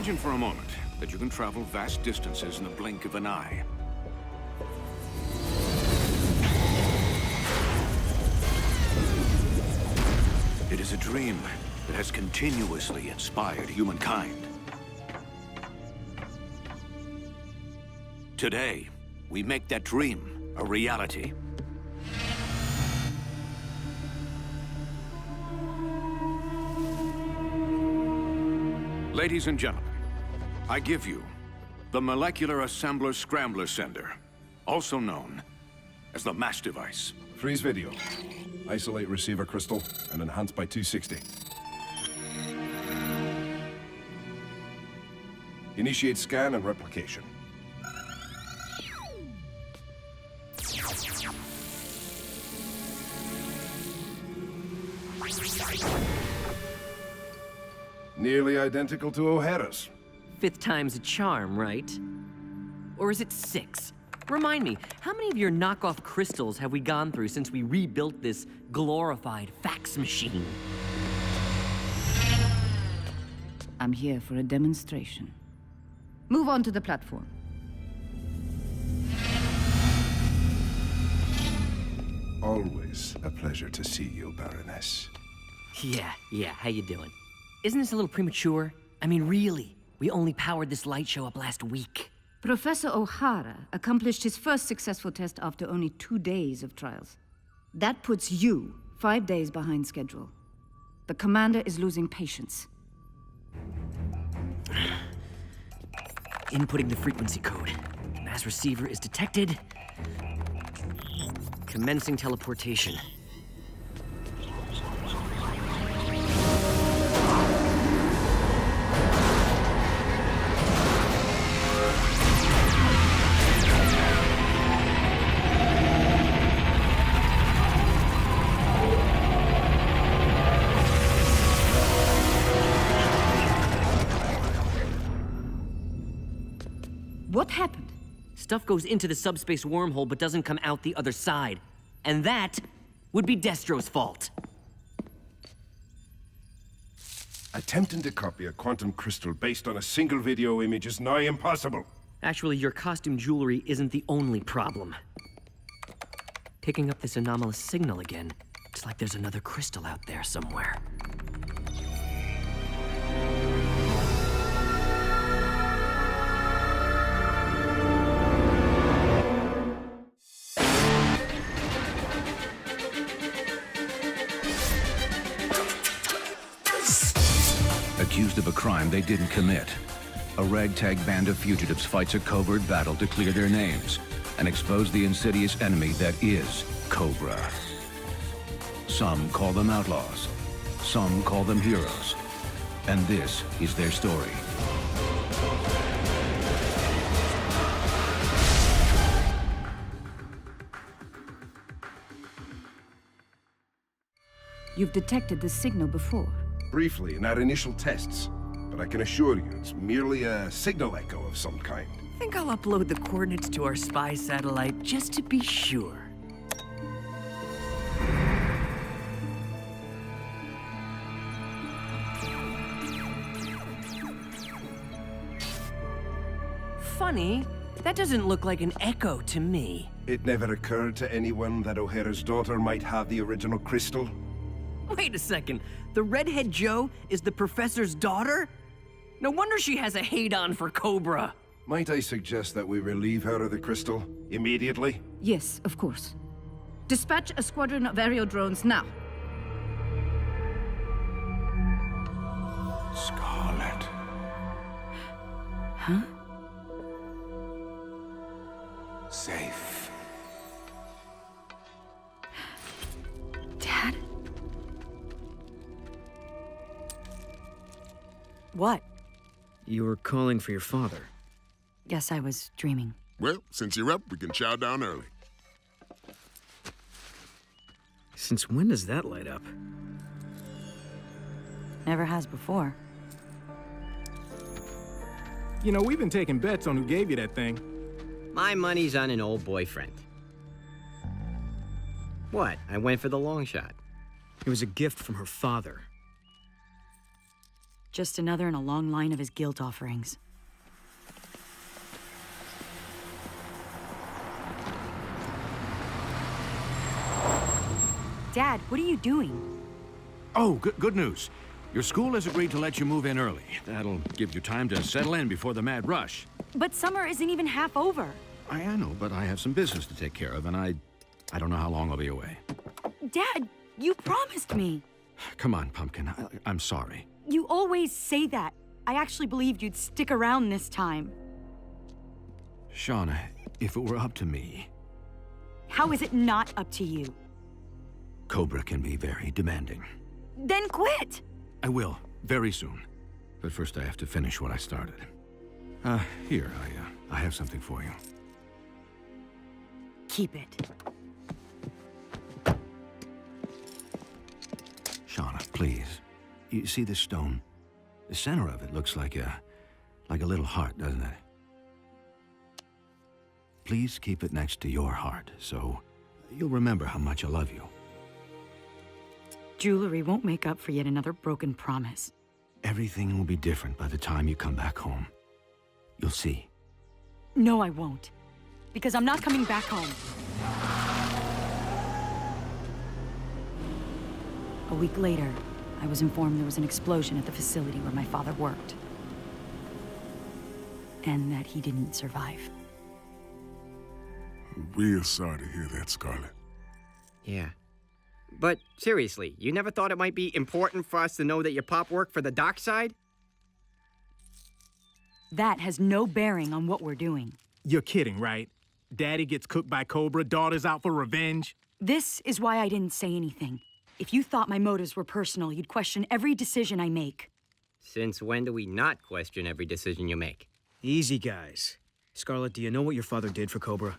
Imagine for a moment that you can travel vast distances in the blink of an eye. It is a dream that has continuously inspired humankind. Today, we make that dream a reality. Ladies and gentlemen, I give you the Molecular Assembler Scrambler Sender, also known as the M.A.S.S device. Freeze video. Isolate receiver crystal and enhance by 260. Initiate scan and replication. Nearly identical to O'Hara's. 5th time's a charm, right? Or is it 6? Remind me, how many of your knockoff crystals have we gone through since we rebuilt this glorified fax machine? I'm here for a demonstration. Move on to the platform. Always a pleasure to see you, Baroness. Yeah, how you doing? Isn't this a little premature? I mean, really, we only powered this light show up last week. Professor O'Hara accomplished his first successful test after only 2 days of trials. That puts you 5 days behind schedule. The commander is losing patience. Inputting the frequency code. M.A.S.S receiver is detected. Commencing teleportation. What happened? Stuff goes into the subspace wormhole but doesn't come out the other side. And that would be Destro's fault. Attempting to copy a quantum crystal based on a single video image is nigh impossible. Actually, your costume jewelry isn't the only problem. Picking up this anomalous signal again. It's like there's another crystal out there somewhere. Accused of a crime they didn't commit. A ragtag band of fugitives fights a covert battle to clear their names and expose the insidious enemy that is Cobra. Some call them outlaws, some call them heroes, and this is their story. You've detected this signal before. Briefly in our initial tests, but I can assure you it's merely a signal echo of some kind. I think I'll upload the coordinates to our spy satellite just to be sure. Funny, that doesn't look like an echo to me. It never occurred to anyone that O'Hara's daughter might have the original crystal? Wait a second, the redhead Joe is the professor's daughter? No wonder she has a hate-on for Cobra. Might I suggest that we relieve her of the crystal immediately? Yes, of course. Dispatch a squadron of aerial drones now. Scarlet. Huh? Safe. Dad? What? You were calling for your father. Guess I was dreaming. Well, since you're up, we can chow down early. Since when does that light up? Never has before. You know, we've been taking bets on who gave you that thing. My money's on an old boyfriend. What? I went for the long shot. It was a gift from her father. Just another in a long line of his guilt offerings. Dad, what are you doing? Oh, good news. Your school has agreed to let you move in early. That'll give you time to settle in before the mad rush. But summer isn't even half over. I know, but I have some business to take care of, and I don't know how long I'll be away. Dad, you promised me. Come on, Pumpkin. I'm sorry. You always say that. I actually believed you'd stick around this time. Shauna, if it were up to me... How is it not up to you? Cobra can be very demanding. Then quit! I will, very soon. But first I have to finish what I started. Here, I have something for you. Keep it. Shauna, please. You see this stone? The center of it looks like a little heart, doesn't it? Please keep it next to your heart, so you'll remember how much I love you. Jewelry won't make up for yet another broken promise. Everything will be different by the time you come back home. You'll see. No, I won't. Because I'm not coming back home. A week later, I was informed there was an explosion at the facility where my father worked. And that he didn't survive. Real sorry to hear that, Scarlet. Yeah. But seriously, you never thought it might be important for us to know that your pop worked for the dark side? That has no bearing on what we're doing. You're kidding, right? Daddy gets cooked by Cobra, daughter's out for revenge. This is why I didn't say anything. If you thought my motives were personal, you'd question every decision I make. Since when do we not question every decision you make? Easy, guys. Scarlet, do you know what your father did for Cobra?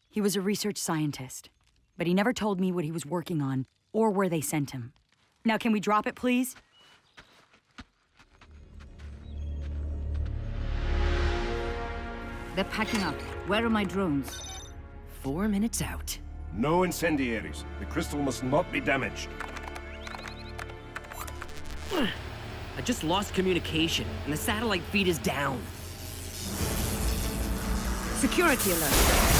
He was a research scientist, but he never told me what he was working on or where they sent him. Now, can we drop it, please? They're packing up. Where are my drones? 4 minutes out. No incendiaries. The crystal must not be damaged. I just lost communication, and the satellite feed is down. Security alert.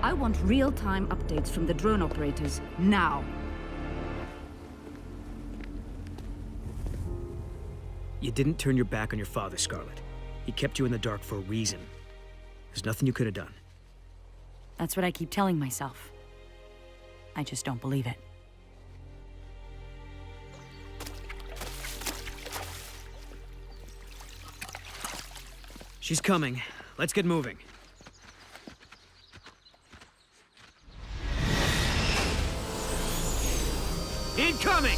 I want real-time updates from the drone operators, now. You didn't turn your back on your father, Scarlet. He kept you in the dark for a reason. There's nothing you could have done. That's what I keep telling myself. I just don't believe it. She's coming. Let's get moving. Incoming!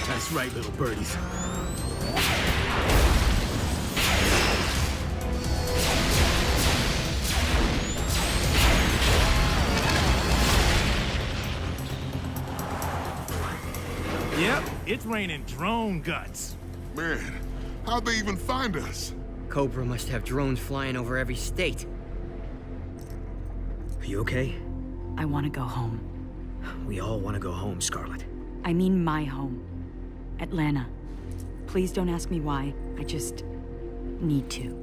That's right, little birdies. It's raining drone guts. Man, how'd they even find us? Cobra must have drones flying over every state. Are you okay? I want to go home. We all want to go home, Scarlet. I mean my home. Atlanta. Please don't ask me why. I just need to.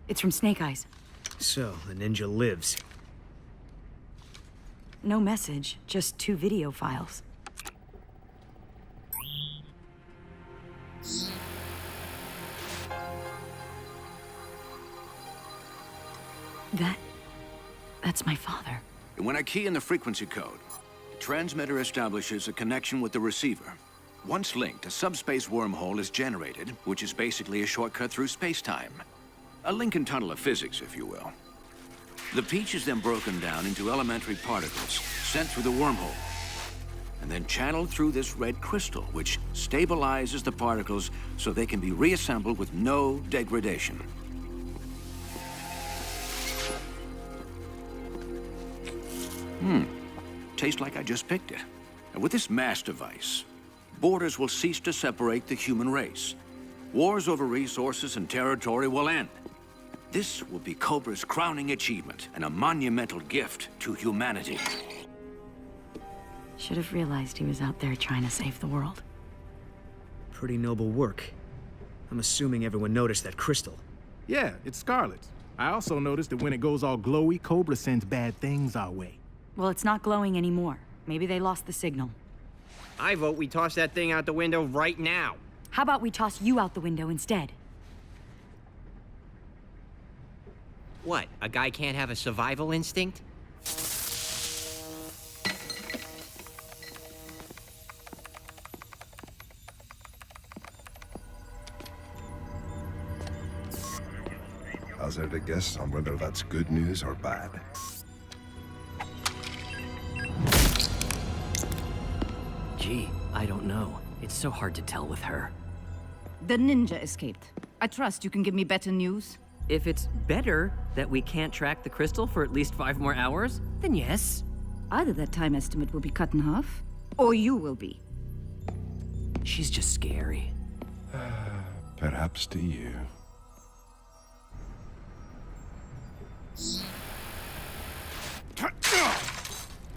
It's from Snake Eyes. So, the ninja lives. No message, just 2 video files. That's my father. When I key in the frequency code, the transmitter establishes a connection with the receiver. Once linked, a subspace wormhole is generated, which is basically a shortcut through space-time. A Lincoln tunnel of physics, if you will. The peach is then broken down into elementary particles, sent through the wormhole, and then channeled through this red crystal, which stabilizes the particles so they can be reassembled with no degradation. Tastes like I just picked it. And with this M.A.S.S device, borders will cease to separate the human race. Wars over resources and territory will end. This will be Cobra's crowning achievement and a monumental gift to humanity. Should have realized he was out there trying to save the world. Pretty noble work. I'm assuming everyone noticed that crystal. Yeah, it's Scarlet. I also noticed that when it goes all glowy, Cobra sends bad things our way. Well, it's not glowing anymore. Maybe they lost the signal. I vote we toss that thing out the window right now. How about we toss you out the window instead? What, a guy can't have a survival instinct? Hazard a guess on whether that's good news or bad. Gee, I don't know. It's so hard to tell with her. The ninja escaped. I trust you can give me better news. If it's better that we can't track the crystal for at least 5 more hours, then yes. Either that time estimate will be cut in half, or you will be. She's just scary. Perhaps to you.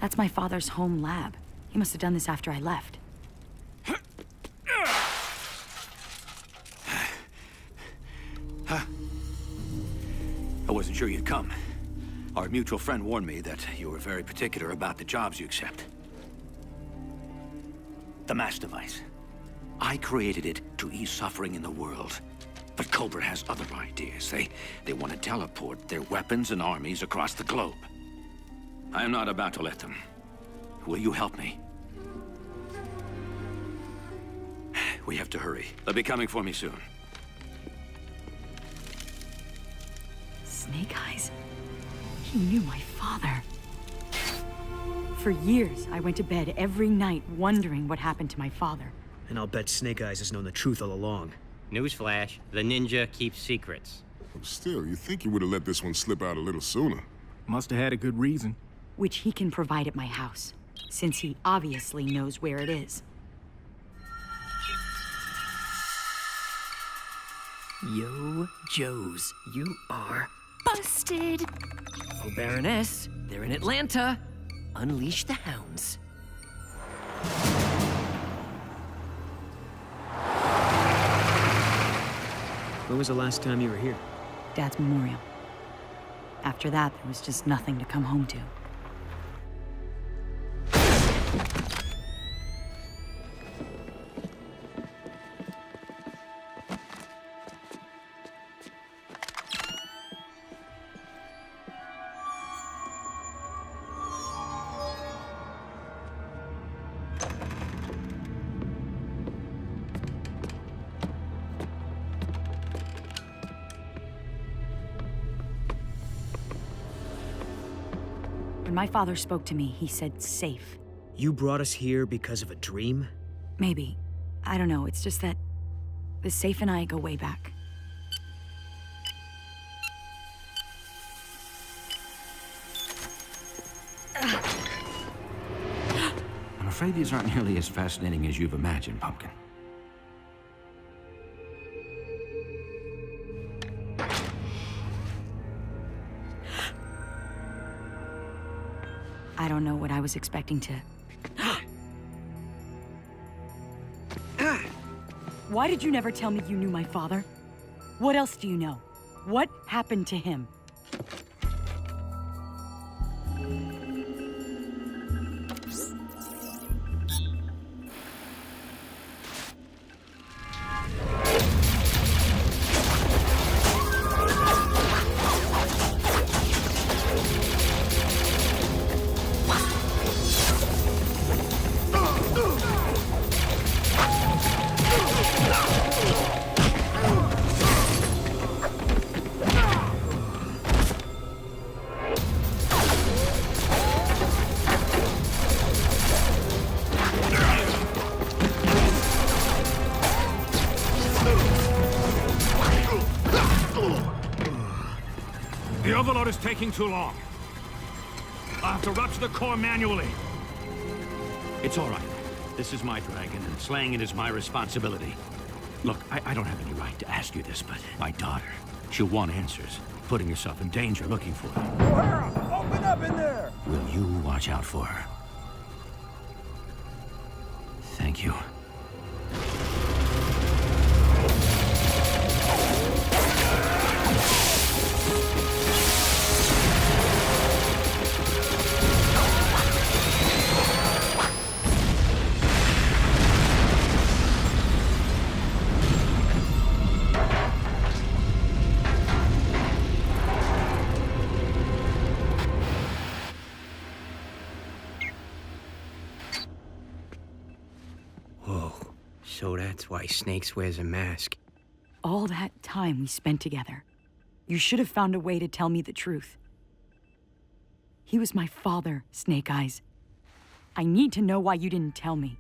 That's my father's home lab. He must have done this after I left. I wasn't sure you'd come. Our mutual friend warned me that you were very particular about the jobs you accept. The M.A.S.S device. I created it to ease suffering in the world. But Cobra has other ideas. They want to teleport their weapons and armies across the globe. I am not about to let them. Will you help me? We have to hurry. They'll be coming for me soon. Snake Eyes? He knew my father. For years, I went to bed every night wondering what happened to my father. And I'll bet Snake Eyes has known the truth all along. Newsflash, the ninja keeps secrets. Still, you think you would have let this one slip out a little sooner. Must have had a good reason. Which he can provide at my house, since he obviously knows where it is. Yo, Joes, you are busted! Oh, Baroness, they're in Atlanta. Unleash the hounds. When was the last time you were here? Dad's memorial. After that, there was just nothing to come home to. my father spoke to me, he said safe. You brought us here because of a dream? Maybe. I don't know, it's just that the safe and I go way back. I'm afraid these aren't nearly as fascinating as you've imagined, Pumpkin. I don't know what I was expecting to... Why did you never tell me you knew my father? What else do you know? What happened to him? The overload is taking too long. I'll have to rupture the core manually. It's all right. This is my dragon, and slaying it is my responsibility. Look, I don't have any right to ask you this, but my daughter, she'll want answers. Putting herself in danger looking for them. O'Hara, open up in there! Will you watch out for her? Thank you. So that's why Snakes wears a mask. All that time we spent together. You should have found a way to tell me the truth. He was my father, Snake Eyes. I need to know why you didn't tell me.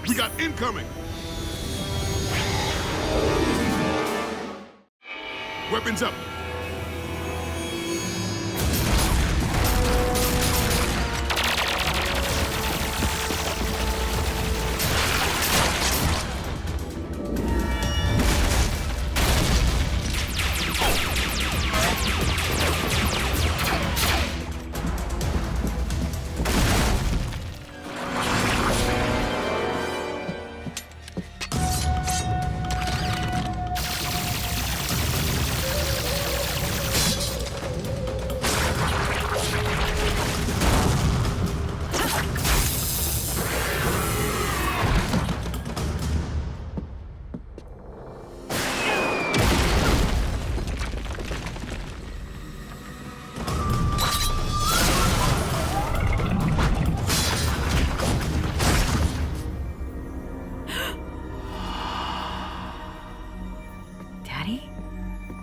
We got incoming! Weapons up!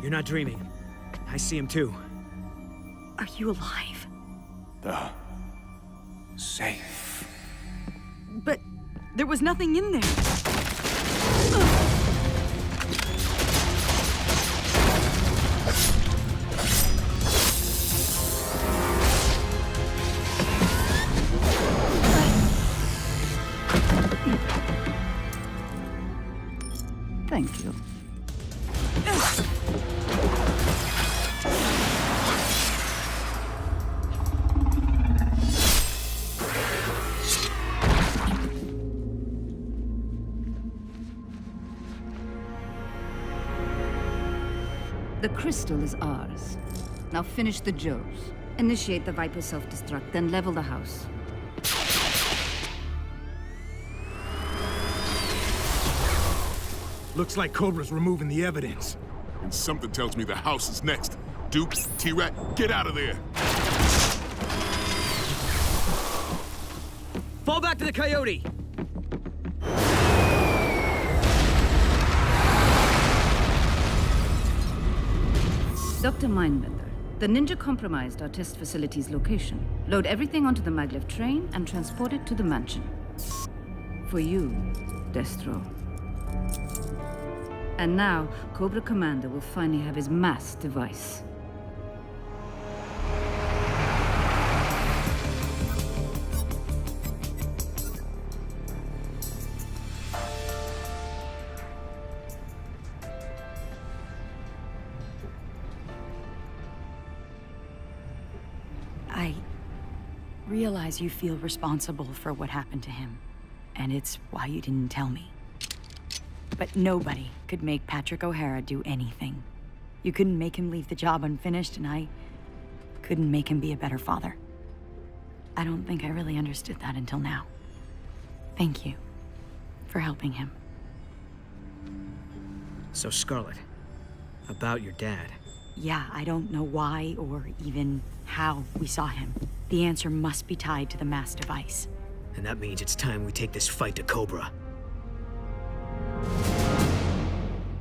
You're not dreaming. I see him too. Are you alive? The safe. But there was nothing in there. Thank you. The crystal is ours. Now finish the Joes. Initiate the Viper self-destruct, then level the house. Looks like Cobra's removing the evidence. And something tells me the house is next. Duke, T-Rat, get out of there! Fall back to the Coyote! Dr. Mindbender, the ninja compromised our test facility's location. Load everything onto the maglev train and transport it to the mansion. For you, Destro. And now, Cobra Commander will finally have his M.A.S.S device. I realize you feel responsible for what happened to him, and it's why you didn't tell me. But nobody could make Patrick O'Hara do anything. You couldn't make him leave the job unfinished, and I couldn't make him be a better father. I don't think I really understood that until now. Thank you for helping him. So, Scarlet, about your dad. Yeah, I don't know why or even how we saw him. The answer must be tied to the M.A.S.S device. And that means it's time we take this fight to Cobra.